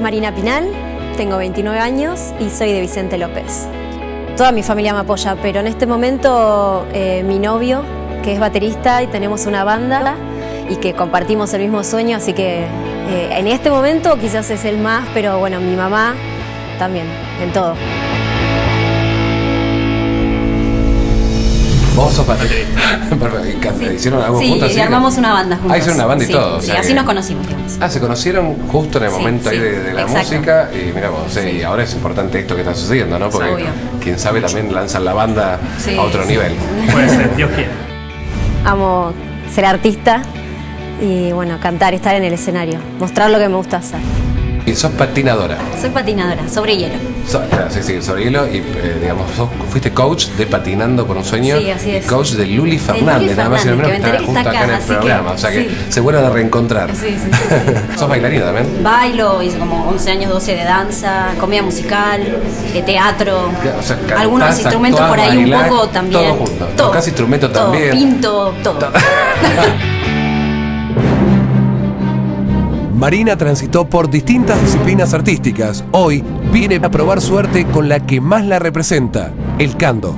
Marina Pinal, tengo 29 años y soy de Vicente López. Toda mi familia me apoya, pero en este momento mi novio, que es baterista y tenemos una banda y que compartimos el mismo sueño, así que en este momento quizás es el más, pero bueno, mi mamá también, en todo. ¿Vos sos baterista? ¿Hicieron algo juntos? Sí, armamos una banda juntos. Hicieron una banda y todo. O sea, sí, así nos conocimos, digamos. se conocieron justo en el momento ahí de la exacto. música y mira vos, y ahora es importante esto que está sucediendo, ¿no? Porque quién sabe también lanzan la banda a otro nivel. Puede ser, Dios quiera. Amo ser artista y bueno, cantar, estar en el escenario, mostrar lo que me gusta hacer. Y sos patinadora. Soy patinadora, sobre hielo. Claro, sí, sobre hielo y digamos, fuiste coach de Patinando por un Sueño. Sí, así es. Y coach de Luli Fernández, nada más y nada menos, que está junto acá en el programa. O sea que se vuelven a reencontrar. Sí. ¿Sos bailarina también? Bailo, hice como 11 años, 12 de danza, comedia musical, de teatro, O sea, cantás, algunos instrumentos actuás, por ahí bailás, un poco también. Todo junto. Tocás instrumentos todo, también. Pinto, todo. Marina transitó por distintas disciplinas artísticas. Hoy viene a probar suerte con la que más la representa, el canto.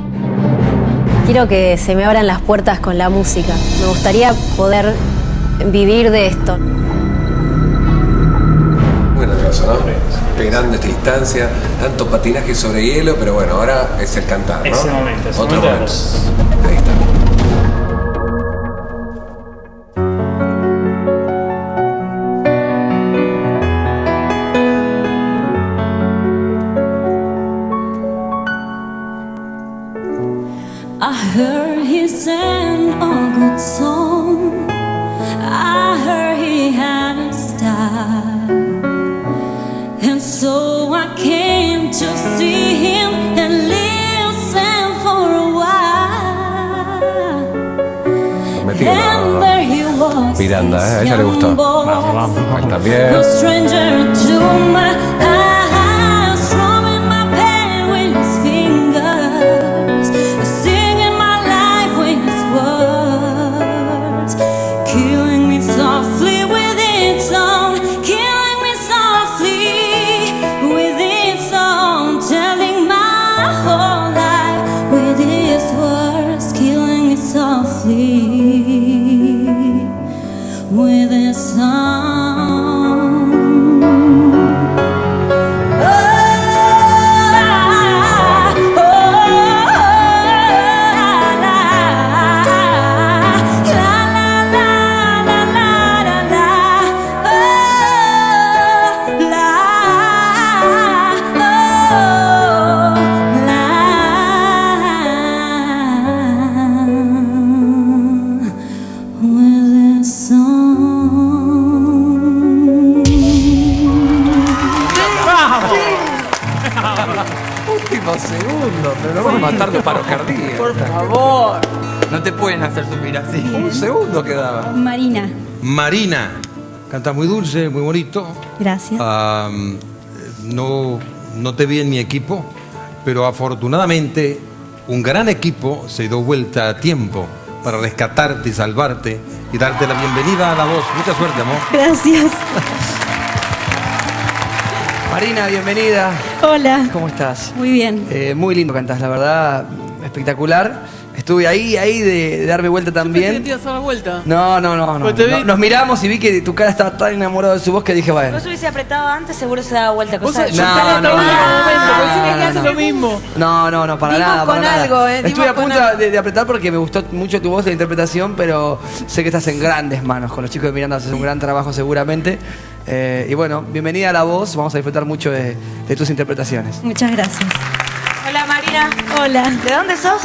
Quiero que se me abran las puertas con la música. Me gustaría poder vivir de esto. Muy nervioso, ¿no? Qué grande esta distancia, tanto patinaje sobre hielo, pero bueno, ahora es el cantar, ¿no? Ese momento, Otro de momento. voz. Ahí está. I heard he sang a good song. I heard he had a style, and so I came to see him and listen for a while. And there he was, Miranda, this a ella le gustó. young boy, Ahí está bien. no stranger to my eyes, strumming my pain with his fingers, singing my life with his words, killing me softly with its song, killing me softly with its song, telling my whole life with his words, killing me softly with his song. Último segundo, pero no vamos a matar de paro cardíaco. Por favor. No te pueden hacer sufrir así. Un segundo quedaba. Marina. Marina, canta muy dulce, muy bonito. Gracias. No te vi en mi equipo, pero afortunadamente un gran equipo se dio vuelta a tiempo para rescatarte y salvarte y darte la bienvenida a La Voz. Mucha suerte, amor. Gracias. Marina, bienvenida. Hola. ¿Cómo estás? Muy bien. Muy lindo cantás, la verdad. Espectacular. Estuve ahí de darme vuelta también. Yo pensé que te ibas a dar vuelta. No. Pues te vi- Nos miramos y vi que tu cara estaba tan enamorada de su voz que dije, bueno. Si hubiese apretado antes, seguro se daba vuelta. Vos Cosa sabés, de- yo No, estaba en no, todo momento, no, pensé que no, haces no. lo mismo. No, para Dimos nada. con para nada. algo, Estuve dimos a con punto algo. de apretar porque me gustó mucho tu voz, la interpretación, pero sé que estás en grandes manos. Con los chicos de Miranda haces un gran trabajo seguramente. Y bueno, bienvenida a La Voz. Vamos a disfrutar mucho de tus interpretaciones. Muchas gracias. Hola Marina. Hola. ¿De dónde sos?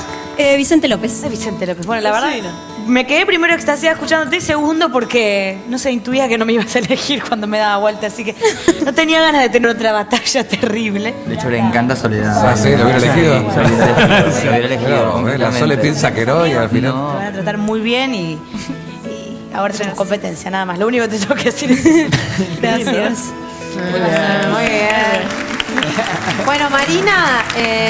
Vicente López. De Vicente López. Bueno, la verdad, Vecina. me quedé primero extasiada escuchándote y segundo porque, no sé, intuía que no me ibas a elegir cuando me daba vuelta, así que no tenía ganas de tener otra batalla terrible. De hecho, le encanta Soledad. Ah, sí, lo hubiera elegido. Sí, lo hubiera elegido. No, la Sole piensa que no y al final. Te van a tratar muy bien y ahora tenemos competencia, nada más. Lo único que te tengo que decir es Gracias. muy bien. Bueno, Marina,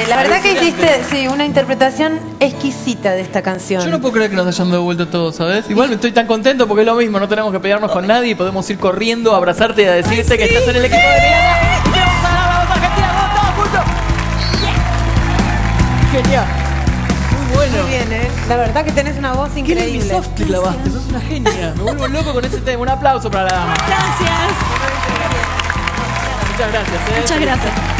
la verdad que hiciste una interpretación exquisita de esta canción. Yo no puedo creer que nos hayan dado vuelta todos, ¿sabes? Igual estoy tan contento porque es lo mismo, no tenemos que pelearnos con nadie y podemos ir corriendo a abrazarte y a decirte que estás en el equipo de Miranda. La verdad que tenés una voz Qué increíble. soft te clavaste, sos una genia. Me vuelvo loco con ese tema. Un aplauso para la dama. Gracias. Muchas gracias. Muchas gracias.